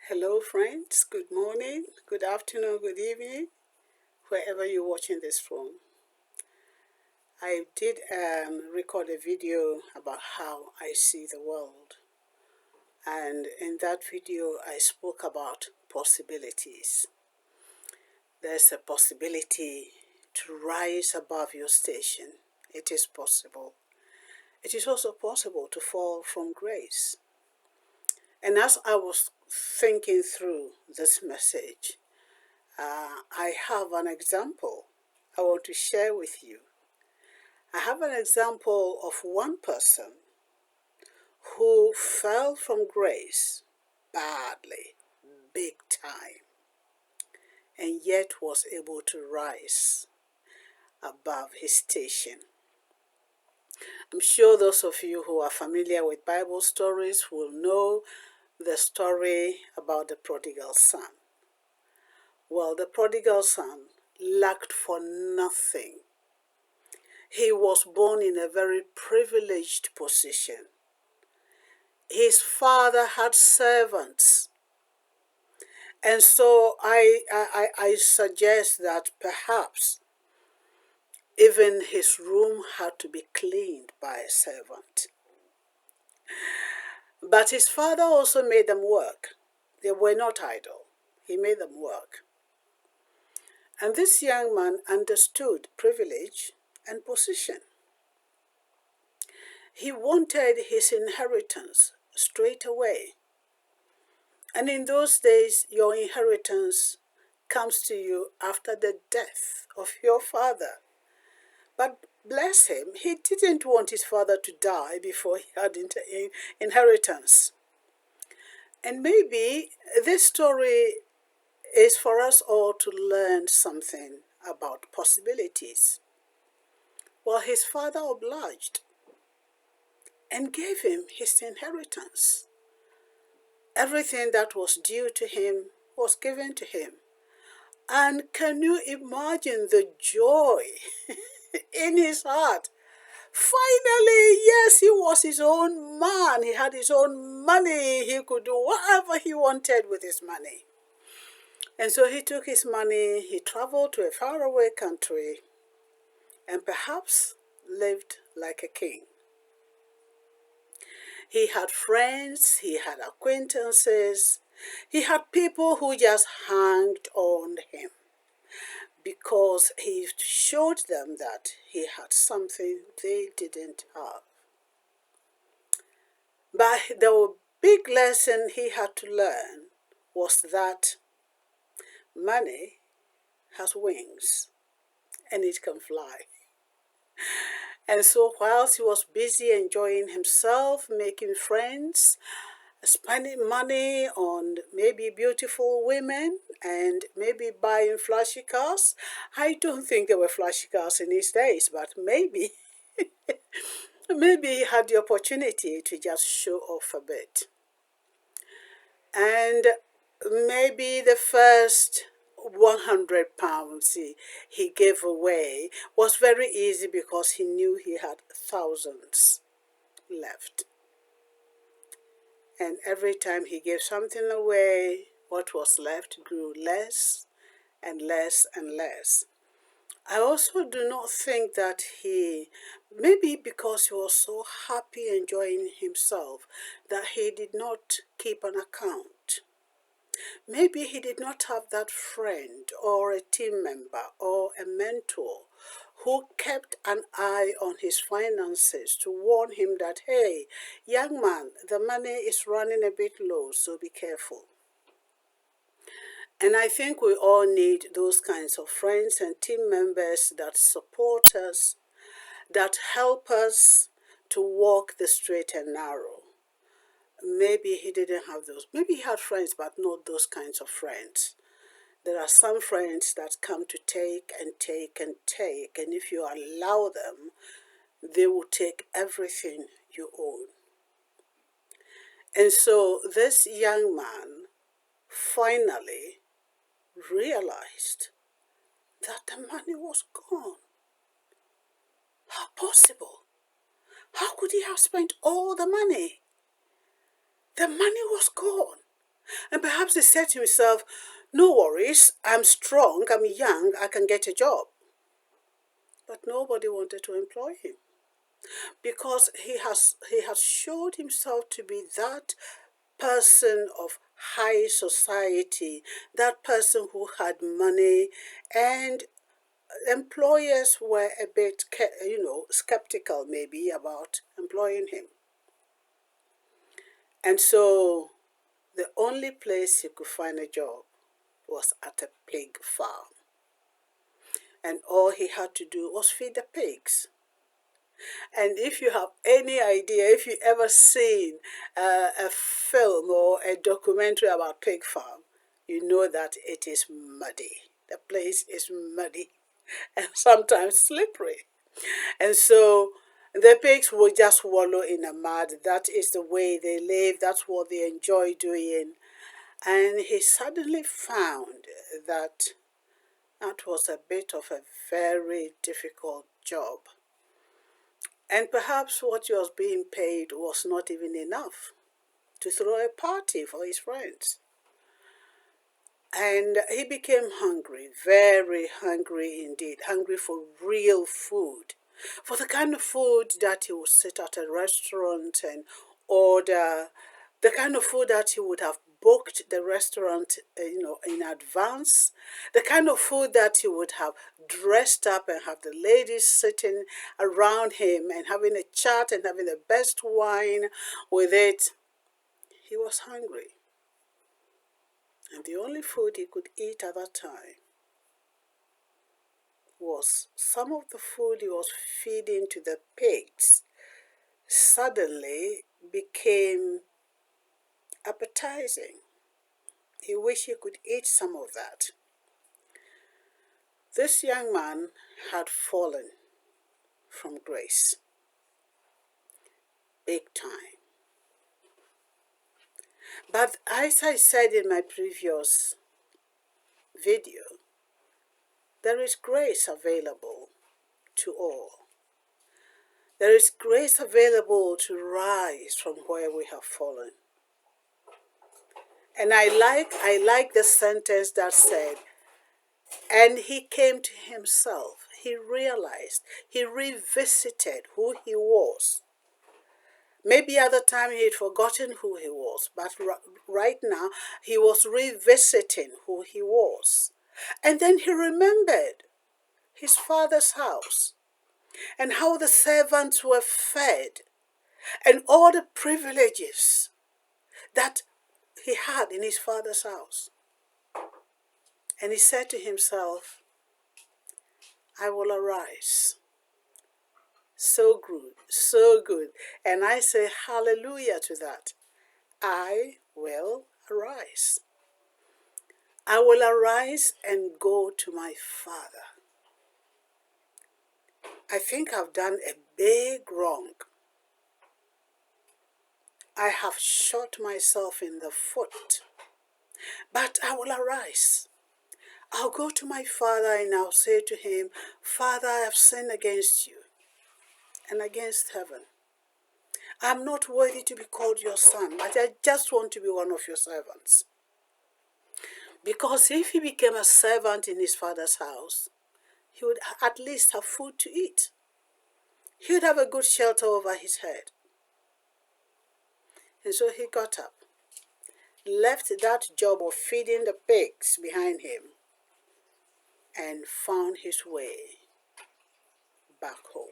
Hello, friends. Good morning, good afternoon, good evening, wherever you're watching this from. I did record a video about how I see the world, and in that video, I spoke about possibilities. There's a possibility to rise above your station. It is possible. It is also possible to fall from grace. And as I was thinking through this message, I have an example I want to share with you. I have an example of one person who fell from grace badly, big time, and yet was able to rise above his station. I'm sure those of you who are familiar with Bible stories will know the story about the prodigal son. Well, the prodigal son lacked for nothing. He was born in a very privileged position. His father had servants. And so I suggest that perhaps even his room had to be cleaned by a servant. But his father also made them work. They were not idle. He made them work. And this young man understood privilege and position. He wanted his inheritance straight away. And in those days, your inheritance comes to you after the death of your father. But bless him, he didn't want his father to die before he had inheritance. And maybe this story is for us all to learn something about possibilities. Well, his father obliged and gave him his inheritance. Everything that was due to him was given to him. And can you imagine the joy in his heart? Finally, yes, he was his own man. He had his own money. He could do whatever he wanted with his money. And so he took his money, he traveled to a faraway country, and perhaps lived like a king. He had friends, he had acquaintances, he had people who just hanged on him because he showed them that he had something they didn't have. But the big lesson he had to learn was that money has wings and it can fly. And so whilst he was busy enjoying himself, making friends, spending money on maybe beautiful women and maybe buying flashy cars. I don't think there were flashy cars in his days, but maybe he had the opportunity to just show off a bit. And maybe the first 100 pounds he gave away was very easy because he knew he had thousands left. And every time he gave something away, what was left grew less and less and less. I also do not think that maybe because he was so happy enjoying himself, that he did not keep an account. Maybe he did not have that friend or a team member or a mentor who kept an eye on his finances to warn him that, hey, young man, the money is running a bit low, so be careful. And I think we all need those kinds of friends and team members that support us, that help us to walk the straight and narrow. Maybe he didn't have those. Maybe he had friends, but not those kinds of friends. There are some friends that come to take and take and take, and if you allow them, they will take everything you own. And so this young man finally realized that the money was gone. How possible? How could he have spent all the money? The money was gone. And perhaps he said to himself, no worries, I'm strong, I'm young, I can get a job. But nobody wanted to employ him because he has showed himself to be that person of high society, that person who had money, and employers were a bit, skeptical maybe about employing him. And so the only place he could find a job was at a pig farm. And all he had to do was feed the pigs. And if you have any idea, if you ever seen a film or a documentary about pig farm, you know that it is muddy. The place is muddy and sometimes slippery. And so the pigs will just wallow in the mud. That is the way they live. That's what they enjoy doing. And he suddenly found that that was a bit of a very difficult job. And perhaps what he was being paid was not even enough to throw a party for his friends. And he became hungry, very hungry indeed, hungry for real food, for the kind of food that he would sit at a restaurant and order, the kind of food that he would have booked the restaurant, in advance, the kind of food that he would have dressed up and have the ladies sitting around him and having a chat and having the best wine with it. He was hungry. And the only food he could eat at that time was some of the food he was feeding to the pigs suddenly became appetizing. He wished he could eat some of that. This young man had fallen from grace, big time. But as I said in my previous video, there is grace available to all. There is grace available to rise from where we have fallen. And I like the sentence that said, and he came to himself. He realized, he revisited who he was. Maybe at the time he had forgotten who he was, but right now he was revisiting who he was. And then he remembered his father's house and how the servants were fed and all the privileges that he had in his father's house. And he said to himself, I will arise. So good, so good. And I say hallelujah to that. I will arise. I will arise and go to my father. I think I've done a big wrong. I have shot myself in the foot. But I will arise. I'll go to my father and I'll say to him, Father, I have sinned against you and against heaven. I'm not worthy to be called your son, but I just want to be one of your servants. Because if he became a servant in his father's house, he would at least have food to eat. He would have a good shelter over his head. And so he got up, left that job of feeding the pigs behind him, and found his way back home.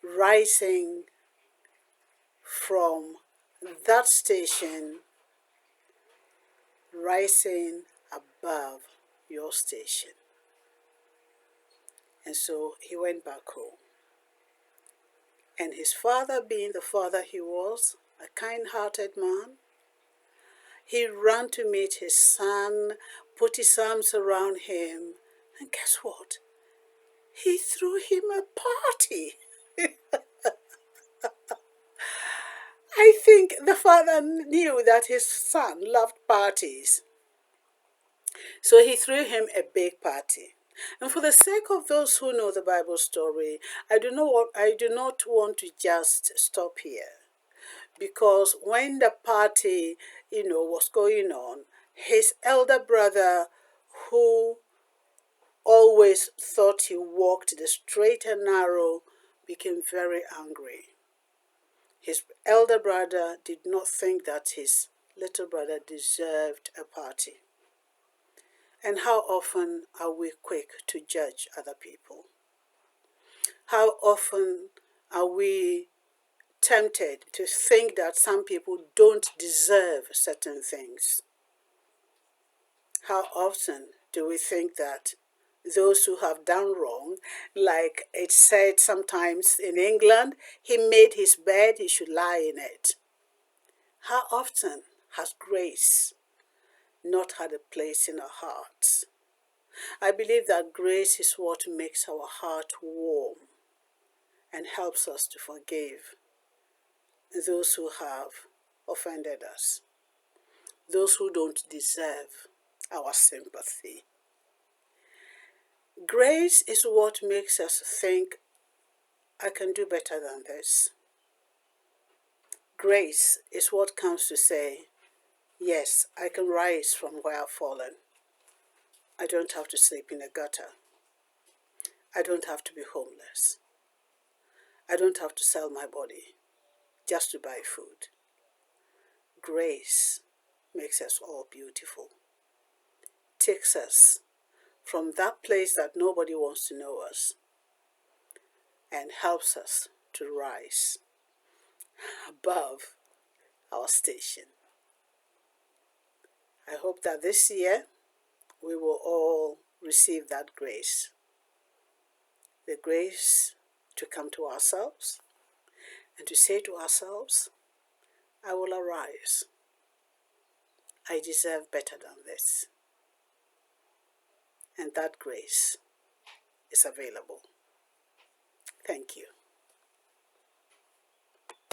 Rising from that station, rising above your station. And so he went back home. And his father, being the father he was, a kind-hearted man, he ran to meet his son, put his arms around him, and guess what? He threw him a party. I think the father knew that his son loved parties. So he threw him a big party. And for the sake of those who know the Bible story, I do not want to just stop here, because when the party, was going on, his elder brother, who always thought he walked the straight and narrow, became very angry. His elder brother did not think that his little brother deserved a party. And how often are we quick to judge other people? How often are we tempted to think that some people don't deserve certain things? How often do we think that those who have done wrong, like it's said sometimes in England, he made his bed, he should lie in it? How often has grace not had a place in our hearts? I believe that grace is what makes our heart warm and helps us to forgive those who have offended us, those who don't deserve our sympathy. Grace is what makes us think, I can do better than this. Grace is what comes to say, yes, I can rise from where I've fallen. I don't have to sleep in a gutter. I don't have to be homeless. I don't have to sell my body just to buy food. Grace makes us all beautiful. Takes us from that place that nobody wants to know us and helps us to rise above our station. I hope that this year we will all receive that grace. The grace to come to ourselves and to say to ourselves, I will arise. I deserve better than this. And that grace is available.